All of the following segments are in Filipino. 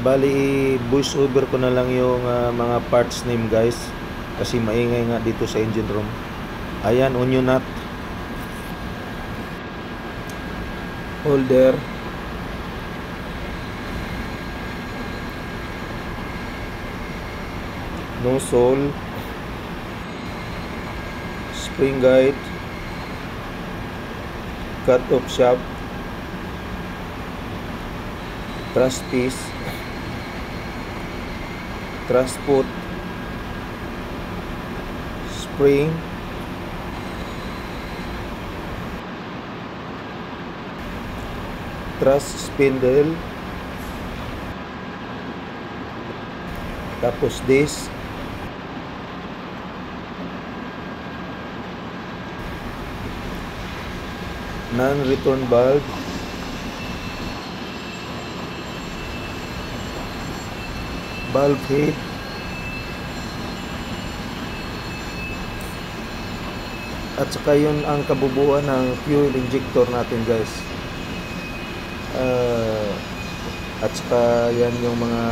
Bali, voice over ko na lang yung mga parts name guys, kasi maingay nga dito sa engine room. Ayan, onion nut, holder, nozzle, spring guide, cut off shaft, truss piece, truss foot, spring, truss spindle, tapos this, non-return valve, valve head, at saka yun ang kabubuan ng fuel injector natin guys. At saka yan yung mga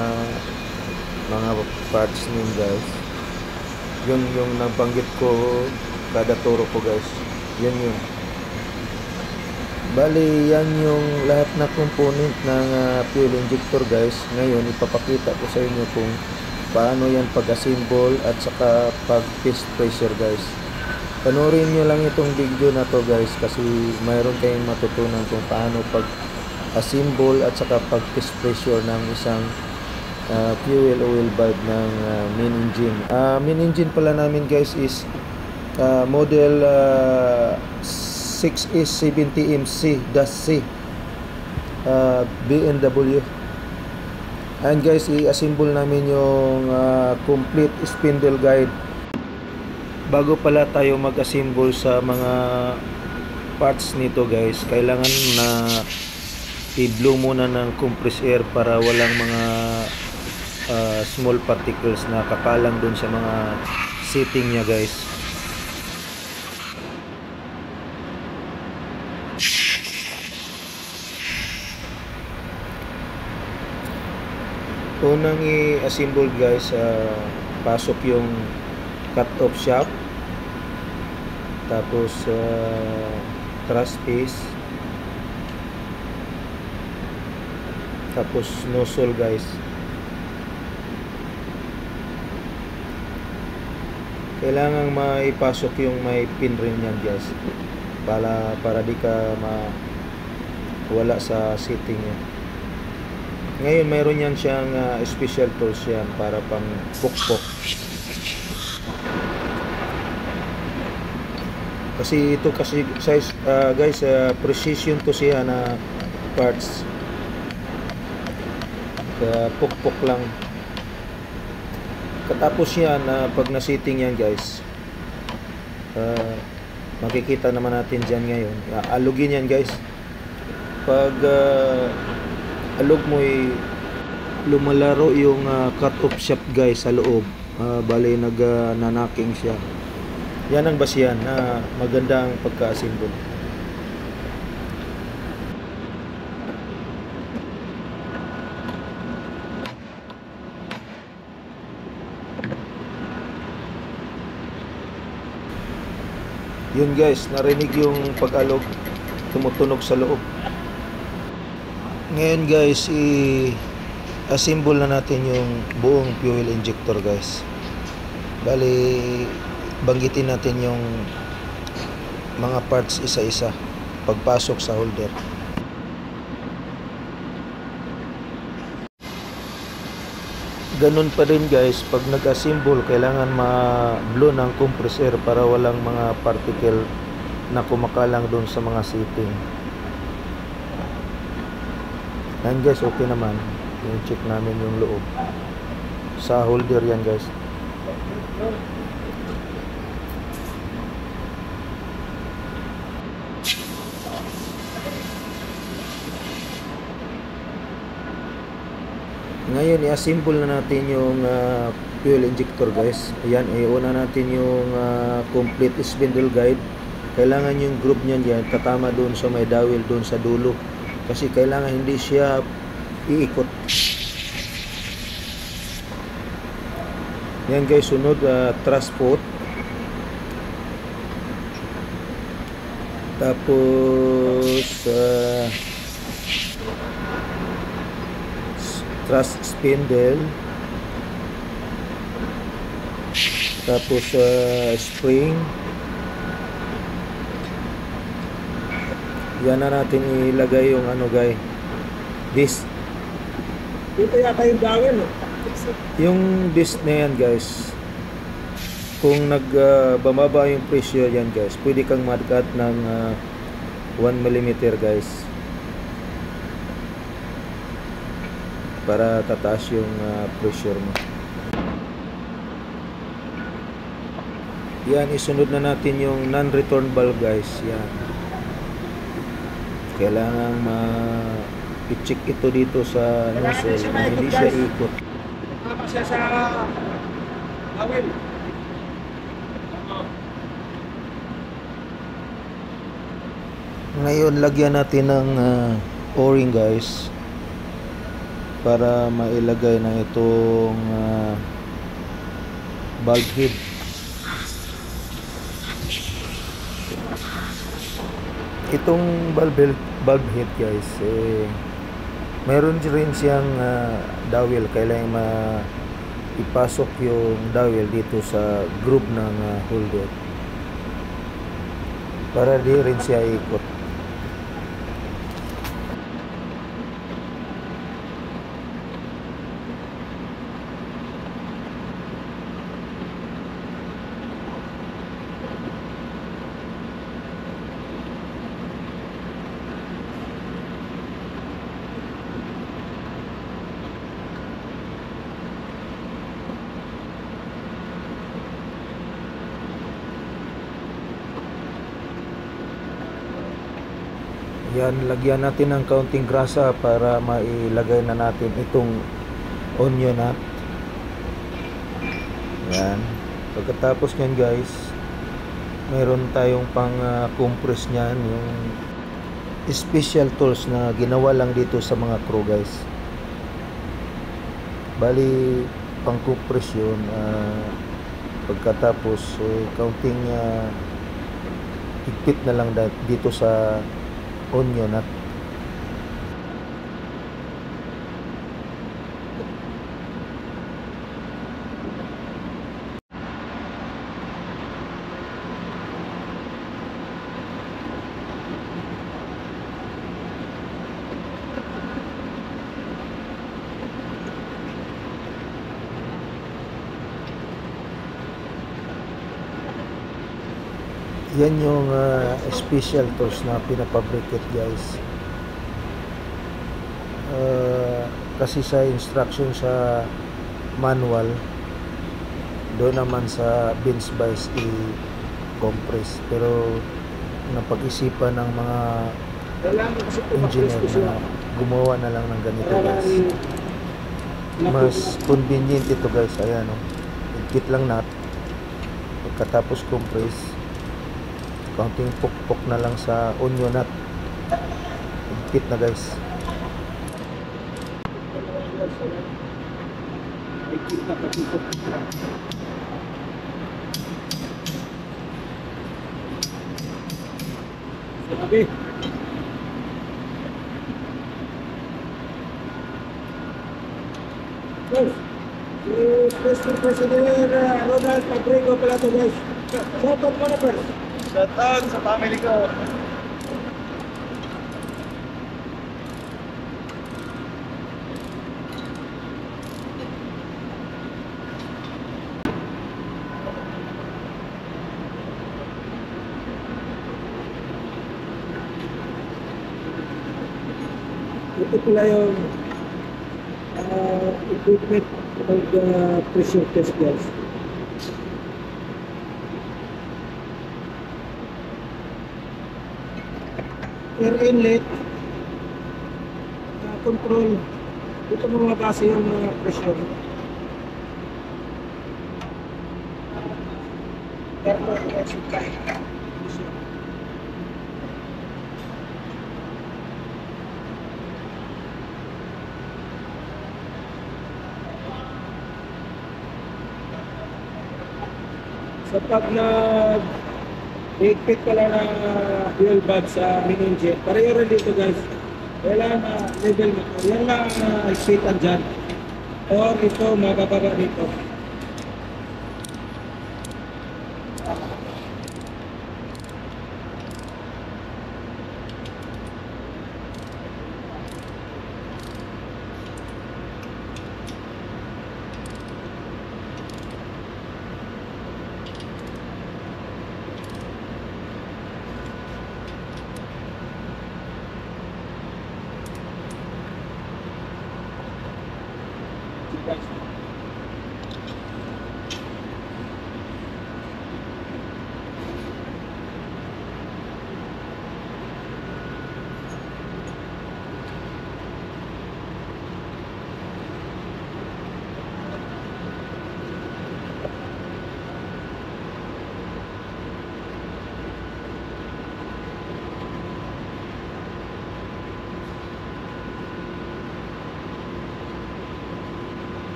parts nyo guys. Yun yung nabanggit ko kada turo ko guys. Yun. Bali, yan yung lahat na component ng fuel injector guys. Ngayon, ipapakita ko sa inyo kung paano yan pag-assemble at saka pag-test pressure guys. Panoorin nyo lang itong video na to guys, kasi mayroon kayong matutunan kung paano pag-assemble at saka pag-test pressure ng isang fuel oil valve ng main engine. Main engine pala namin guys is model 6S70MC-C BMW. And guys, i-assemble namin yung complete spindle guide. Bago pala tayo mag-assemble sa mga parts nito guys, kailangan na i-blow muna ng compressed air para walang mga small particles na kakalang dun sa mga seating nya guys. Unang i-assemble guys, pasok yung cut off shaft, tapos truss piece, tapos nozzle guys. Kailangan maipasok yung may pin rin yan guys, para di ka wala sa seating yan. Ngayon mayroon yan siyang special tools yan para pang pukpok. Kasi ito kasi size guys, precision to siya na parts. Pukpok lang. Katapos yan, pag na-setting yan guys, makikita naman natin dyan ngayon. Alugin yan guys. Pag alog mo lumalaro yung cut off shaft guys sa loob, bali nanaking siya. Yan ang basihan na maganda ang pagka-assemble. Yun guys, narinig yung pag-alog, tumutunog sa loob. Ngayon guys, i-assemble na natin yung buong fuel injector guys. Bali, banggitin natin yung mga parts isa-isa pagpasok sa holder. Ganun pa rin guys, pag nag-assemble, kailangan ma-blow ng compressor para walang mga particle na kumakalang doon sa mga seating. Yan guys, okay naman. I-check namin yung loob sa holder yan guys. Ngayon, i-assemble na natin yung fuel injector guys. Ayan, iuna natin yung complete spindle guide. Kailangan yung groove niyan yan tatama doon sa may dowel doon sa dulo, kasi kailangan hindi siya iikot. Yan guys, sunod thrust foot. Tapos thrust spindle. Tapos spring. Yan na natin ilagay yung ano guys. Disc. Dito yata yung dawin, no? Yung disc na yan guys, kung nagbababa yung pressure yan guys, pwede kang mag-cut ng 1 mm guys, para tataas yung pressure mo. Yan, isunod na natin yung non-return valve guys. Yan, kailangan i-check ito dito sa nozzle na hindi siya ikot. Tama siya sa dawin. Ngayon, lagyan natin ng o-ring guys, para mailagay na itong valve head. Itong valve head guys, mayroon rin siyang dowel. Kailangan ipasok yung dowel dito sa groove ng holder para di rin siya ikot. Yan, lagyan natin ng kaunting grasa para mailagay na natin itong onion nut. Yan. Pagkatapos nyan guys, mayroon tayong pang compress nyan, yung special tools na ginawa lang dito sa mga crew guys. Bali, pang compress yun. Pagkatapos kaunting higpit na lang dito sa onion nut. Yan yung special tools na pinapabricate guys. Kasi sa instruction sa manual, doon naman sa bench vise i-compress, pero napag-isipan ng mga engineer na gumawa na lang ng ganito guys. Mas convenient ito guys. Ayan o, higpit lang nut, pagkatapos compress, kaunting pukpok na lang sa onion nut, higpit na guys. Sabi. Guys, Mr. President Ronald Pabrico pala to guys. Shoutout mo na first. Shoutout sa family ko. Ito pala yung equipment pag pressure test guys. Air inlet, control, dito mo mabasa yung pressure. Thermal supply. So pag higpit pala na fuel bag sa main engine, pareho rin dito guys. Kailangan na level mo. Yan lang higpitan dyan. Or ito, mabababa dito.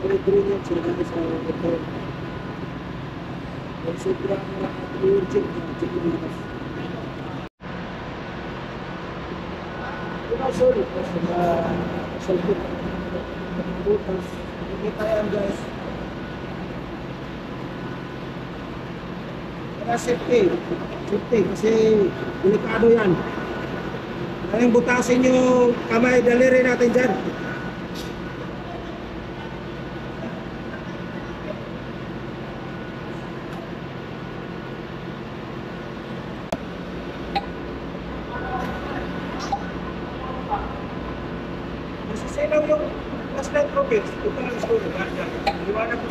Ingredients sila sa ito. Yung sobrang urgent na chicken nuggets. Ito solid kasi solid. Butas. Kita yan guys. Kaya safety. Safety kasi delikado yan. Kayang butasin yung kamay daliri natin dyan. Masisilaw yung flashlight trophies. Ito lang gusto ko. Liwanag ko.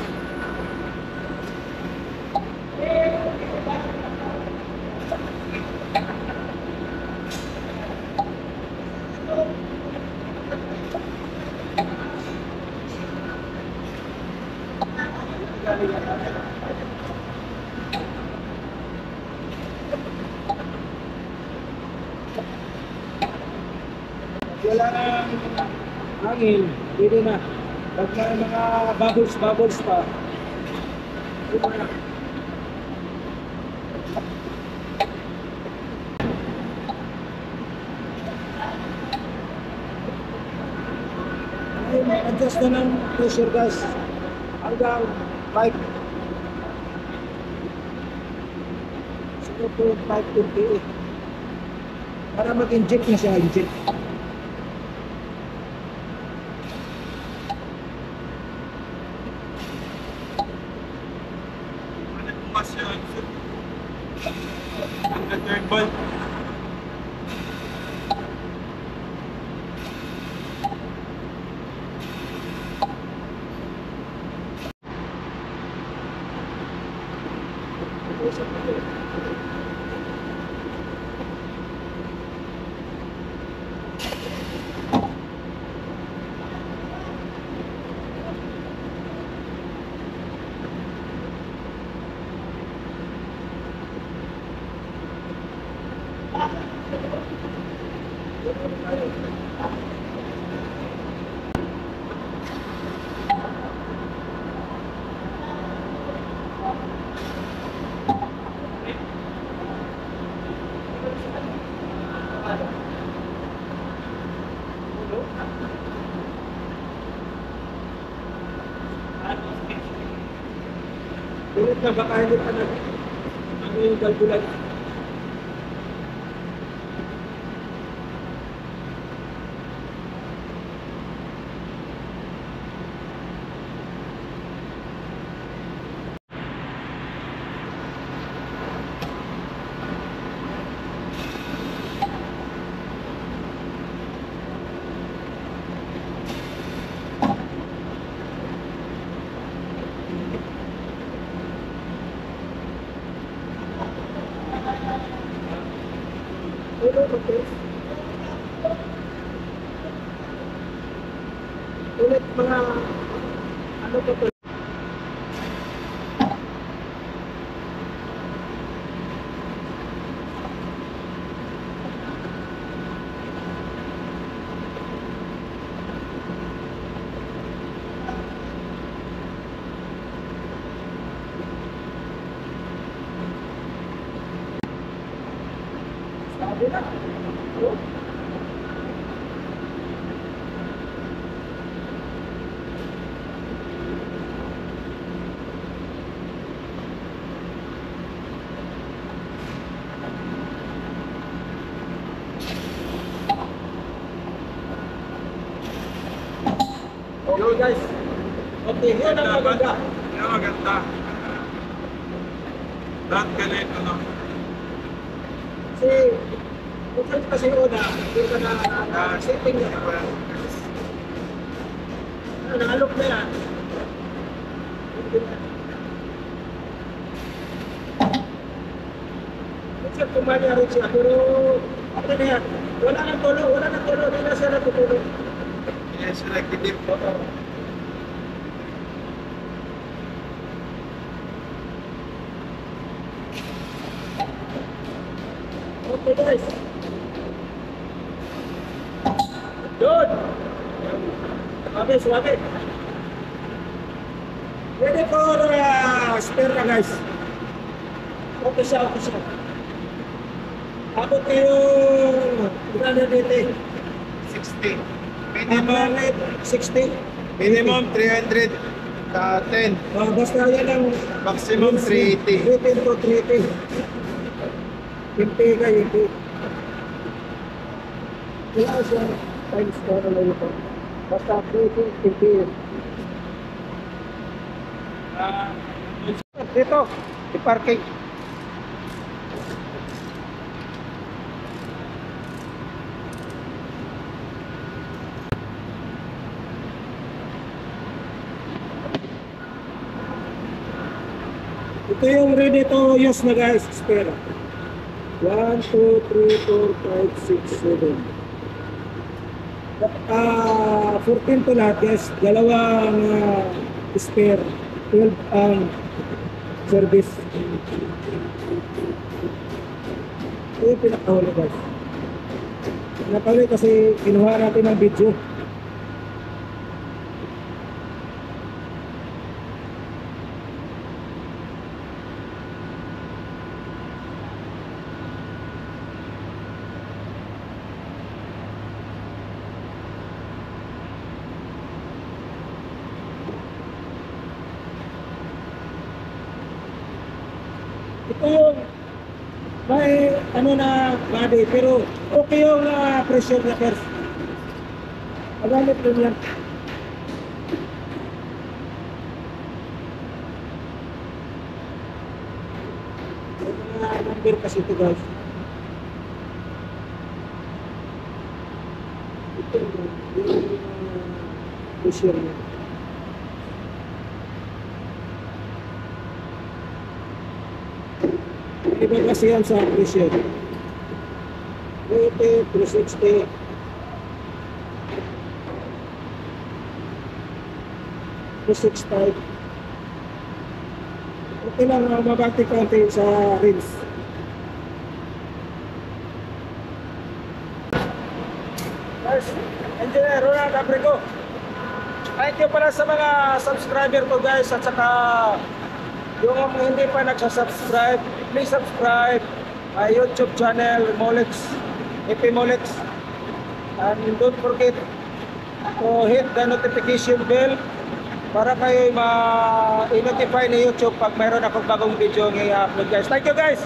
Wala nang hangin, pwede na. Pag may mga bubbles pa, pwede na. Ay, adjust na ng pressure guys. Hanggang 5. 0.5 para mag-inject na siya, inject. Turn Pilit na baka hindi pa ano yung kalkulat. Ulit mga ano pa to? Sabi na. Okay guys. Okay, yun ang maganda. Yan maganda. Lahat ganito, no? Kasi, kung kasi una, hindi ka na setting na. Nalok na yan. Minsan kumanya rin siya, pero ano na yan? Wala nang tulo, hindi na siya natutulog. Yes, selective po. Okay guys. Good. Suave. Ready for spare na guys. Okay siya. Abot yung 380. 60. Minimum 60. Minimum 300 sa 10. Basta yan ang Maximum 380. 310 to 380. Impi. Wala siya times ko na lang ito. Basta 380 impi. Dito, i-parking. Ito yung ready to use na guys, spare. 1, 2, 3, 4, 5, 6, 7. 14 to lahat guys. Dalawang spare. 12 ang service. Ito yung pinakahuli guys. Pinakahuli kasi kinuha natin ng video. Ito yung may ano na body pero okay yung pressure na first. Magamit rin yan. May mga number kasi ito guys. Ito yung pressure niya. Iba kasi yan sa pressure. 80, 360. Okay lang, mabati konti sa rinse. Guys, Engineer Ronald Abrigo. Thank you pala sa mga subscriber ko guys at saka yung hindi pa nagsasubscribe, please subscribe my YouTube channel, Molex, EP Molex. And don't forget to hit the notification bell para kayo ma-notify ni YouTube pag mayroon akong bagong video ng i-upload guys. Thank you guys!